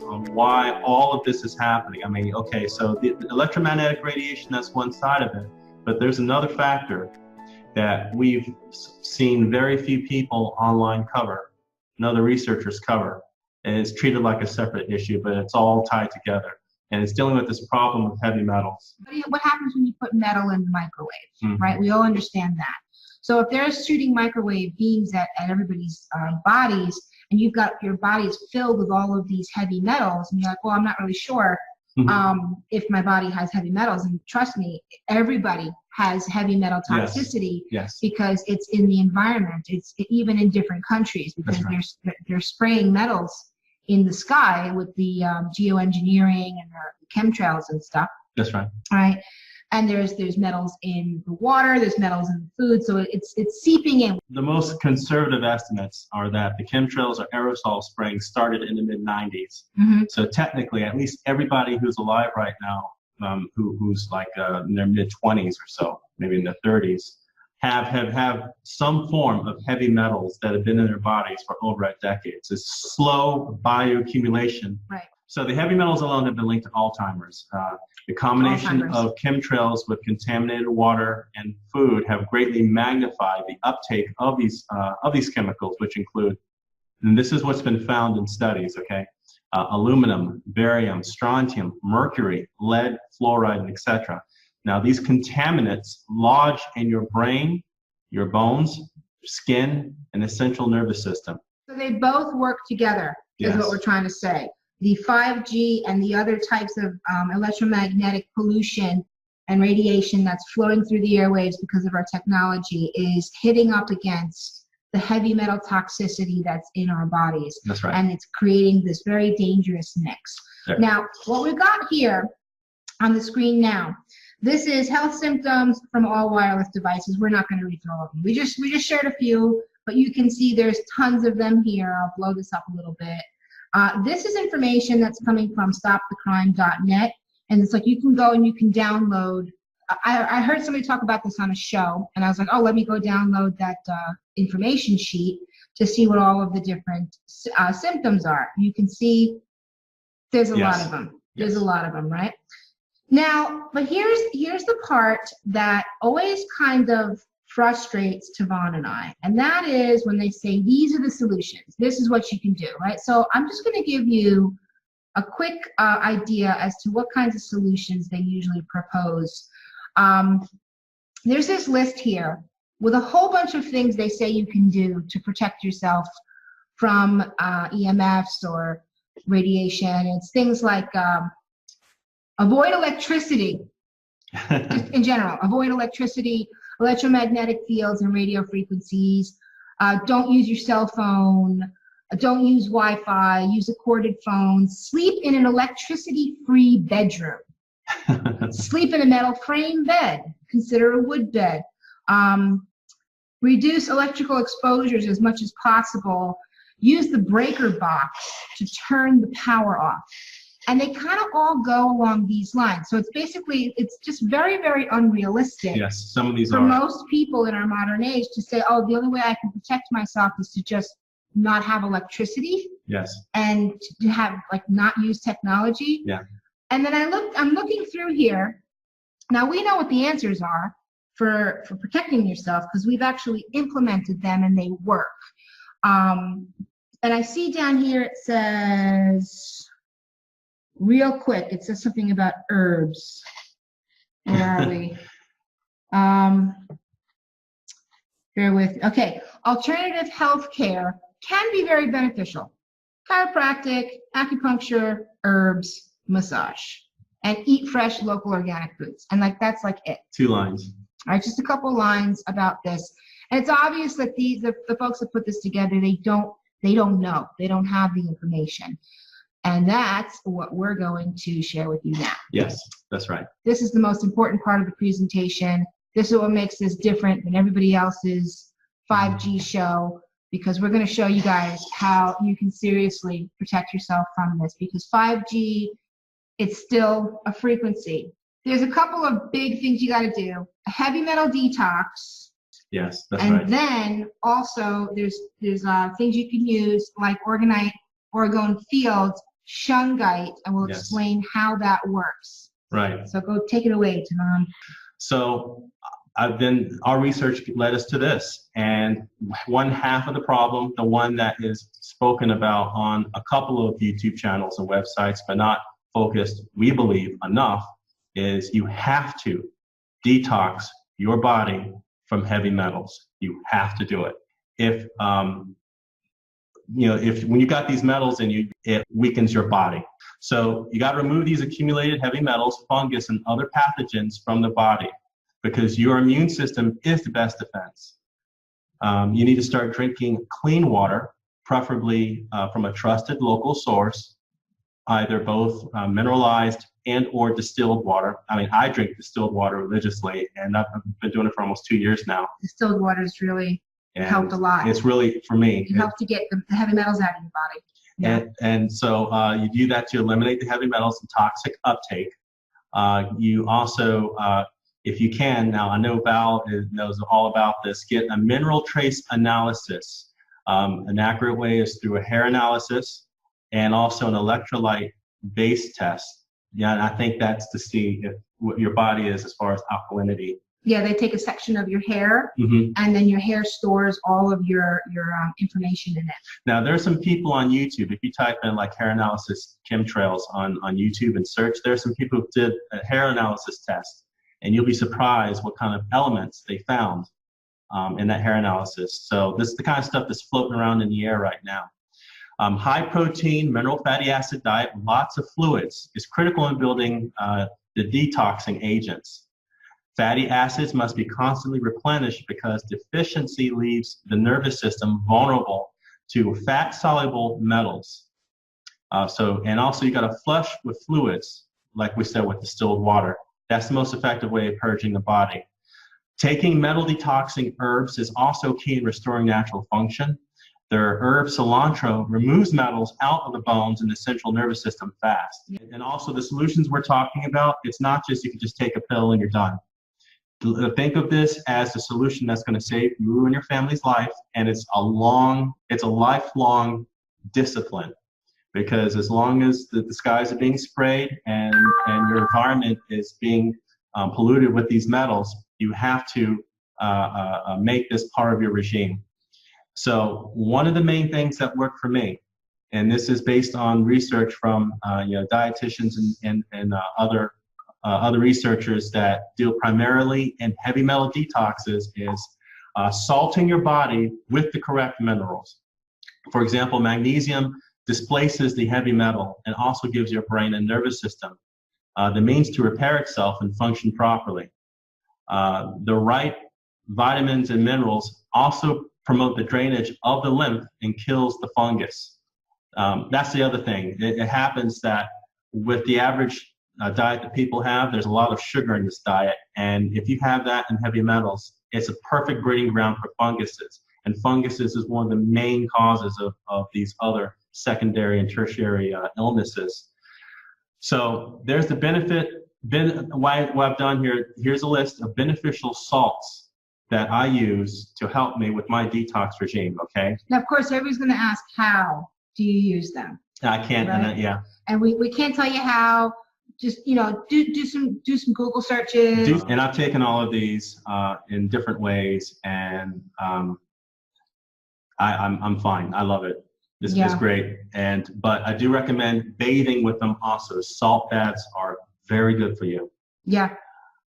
On why all of this is happening. I mean, okay, so the electromagnetic radiation, that's one side of it, but there's another factor that we've seen very few people online cover, and other researchers cover, and it's treated like a separate issue, but it's all tied together, and it's dealing with this problem of heavy metals. What happens when you put metal in the microwave, right? Mm-hmm. We all understand that. So if they're shooting microwave beams at everybody's bodies, and you've got your body is filled with all of these heavy metals, and you're like, well, I'm not really sure if my body has heavy metals. And trust me, everybody has heavy metal toxicity. Yes. Because it's in the environment. It's even in different countries, because they're spraying metals in the sky with the geoengineering and the chemtrails and stuff. That's right. All right. And there's metals in the water, there's metals in the food, so it's seeping in. The most conservative estimates are that the chemtrails or aerosol spraying started in the mid-90s. Mm-hmm. So technically, at least everybody who's alive right now, who's like in their mid-20s or so, maybe in their 30s, have some form of heavy metals that have been in their bodies for over a decade. It's slow bioaccumulation. Right. So the heavy metals alone have been linked to Alzheimer's. The combination of chemtrails with contaminated water and food have greatly magnified the uptake of these chemicals, which include, and this is what's been found in studies, okay, aluminum, barium, strontium, mercury, lead, fluoride, etc. Now, these contaminants lodge in your brain, your bones, skin, and the central nervous system. So they both work together, is what we're trying to say. The 5G and the other types of electromagnetic pollution and radiation that's flowing through the airwaves because of our technology is hitting up against the heavy metal toxicity that's in our bodies. That's right. And it's creating this very dangerous mix. Sure. Now, what we've got here on the screen now, this is health symptoms from all wireless devices. We're not going to read through all of them. We just shared a few, but you can see there's tons of them here. I'll blow this up a little bit. This is information that's coming from stopthecrime.net, and it's like you can go and you can download. I heard somebody talk about this on a show, and I was like, oh, let me go download that information sheet to see what all of the different symptoms are. You can see there's a lot of them. There's a lot of them, right? Now, but here's the part that always kind of frustrates Tavon and I, and that is when they say these are the solutions, this is what you can do, right? So I'm just going to give you a quick idea as to what kinds of solutions they usually propose. There's this list here with a whole bunch of things they say you can do to protect yourself from EMFs or radiation. It's things like avoid electricity, just in general, avoid electricity, electromagnetic fields and radio frequencies. Don't use your cell phone. Don't use Wi-Fi. Use a corded phone. Sleep in an electricity-free bedroom. Sleep in a metal frame bed. Consider a wood bed. Reduce electrical exposures as much as possible. Use the breaker box to turn the power off. And they kind of all go along these lines. So it's basically, it's just very, very unrealistic. Yes, some of these for most people in our modern age to say, oh, the only way I can protect myself is to just not have electricity. Yes. And to have, like, not use technology. Yeah. And then I'm looking through here. Now, we know what the answers are for protecting yourself because we've actually implemented them and they work. And I see down here it says, real quick, it says something about herbs. Where are we? Bear with. Okay, alternative health care can be very beneficial. Chiropractic, acupuncture, herbs, massage, and eat fresh local organic foods. And that's like it. 2 lines. All right, just a couple lines about this. And it's obvious that the folks that put this together, they don't know. They don't have the information. And that's what we're going to share with you now. Yes, that's right. This is the most important part of the presentation. This is what makes this different than everybody else's 5G show, because we're going to show you guys how you can seriously protect yourself from this, because 5G, it's still a frequency. There's a couple of big things you got to do. A heavy metal detox. Yes, that's right. And then also there's things you can use like Orgonite, Orgone fields shungite, and we'll Yes. explain how that works. Right. So go take it away, Tanan. So our research led us to this, and one half of the problem, the one that is spoken about on a couple of YouTube channels and websites, but not focused, we believe, enough, is you have to detox your body from heavy metals. You have to do it. If when you got these metals in you, it weakens your body. So you got to remove these accumulated heavy metals, fungus, and other pathogens from the body, because your immune system is the best defense. You need to start drinking clean water, preferably from a trusted local source, either both mineralized and or distilled water. I mean, I drink distilled water religiously, and I've been doing it for almost 2 years now. Distilled water has really helped a lot. It's really, for me, it helps to get the heavy metals out of your body. Yeah. And so you do that to eliminate the heavy metals and toxic uptake. You also, if you can, now I know Val knows all about this, get a mineral trace analysis. An accurate way is through a hair analysis and also an electrolyte base test. Yeah, and I think that's to see what your body is as far as alkalinity. Yeah, they take a section of your hair, mm-hmm. and then your hair stores all of your information in it. Now, there are some people on YouTube, if you type in like hair analysis chemtrails on YouTube and search, there are some people who did a hair analysis test, and you'll be surprised what kind of elements they found in that hair analysis. So this is the kind of stuff that's floating around in the air right now. High protein, mineral fatty acid diet, lots of fluids is critical in building the detoxing agents. Fatty acids must be constantly replenished because deficiency leaves the nervous system vulnerable to fat-soluble metals. And also you got to flush with fluids, like we said, with distilled water. That's the most effective way of purging the body. Taking metal detoxing herbs is also key in restoring natural function. Their herb cilantro removes metals out of the bones and the central nervous system fast. And also the solutions we're talking about, it's not just you can just take a pill and you're done. Think of this as a solution that's going to save you and your family's life, and it's a lifelong discipline, because as long as the skies are being sprayed and your environment is being polluted with these metals, you have to make this part of your regime. So one of the main things that worked for me, and this is based on research from dietitians and other researchers that deal primarily in heavy metal detoxes, is salting your body with the correct minerals. For example, magnesium displaces the heavy metal and also gives your brain and nervous system the means to repair itself and function properly. The right vitamins and minerals also promote the drainage of the lymph and kills the fungus. That's the other thing. It happens that with the average diet that people have, there's a lot of sugar in this diet, and if you have that in heavy metals, it's a perfect breeding ground for funguses, and funguses is one of the main causes of these other secondary and tertiary illnesses. So there's the benefit. What I've done here, here's a list of beneficial salts that I use to help me with my detox regime, okay? Now, of course, everybody's going to ask, how do you use them? I can't, right? Yeah. And we can't tell you how. Just, do some Google searches. And I've taken all of these in different ways, and I'm fine. I love it. This is great. But I do recommend bathing with them also. Salt baths are very good for you. Yeah.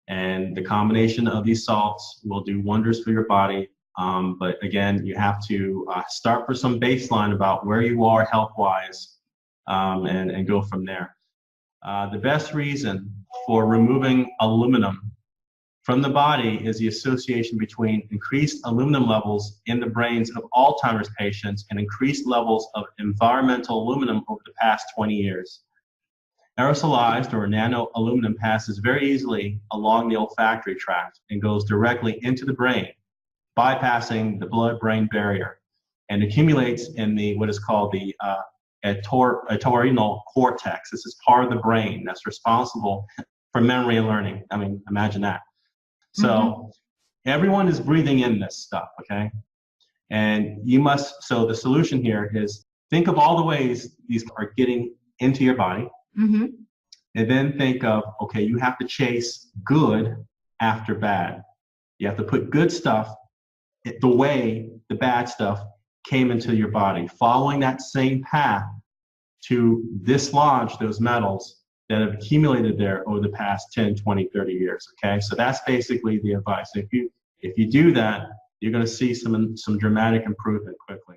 And the combination of these salts will do wonders for your body. But again, you have to start for some baseline about where you are health-wise, and go from there. The best reason for removing aluminum from the body is the association between increased aluminum levels in the brains of Alzheimer's patients and increased levels of environmental aluminum over the past 20 years. Aerosolized or nano aluminum passes very easily along the olfactory tract and goes directly into the brain, bypassing the blood-brain barrier, and accumulates in what is called the entorhinal cortex. This is part of the brain that's responsible for memory and learning. I mean, imagine that. So everyone is breathing in this stuff, okay? And so the solution here is think of all the ways these are getting into your body. Mm-hmm. And then think of, okay, you have to chase good after bad. You have to put good stuff the way the bad stuff came into your body, following that same path to dislodge those metals that have accumulated there over the past 10, 20, 30 years, okay? So that's basically the advice. If you do that, you're going to see some dramatic improvement quickly.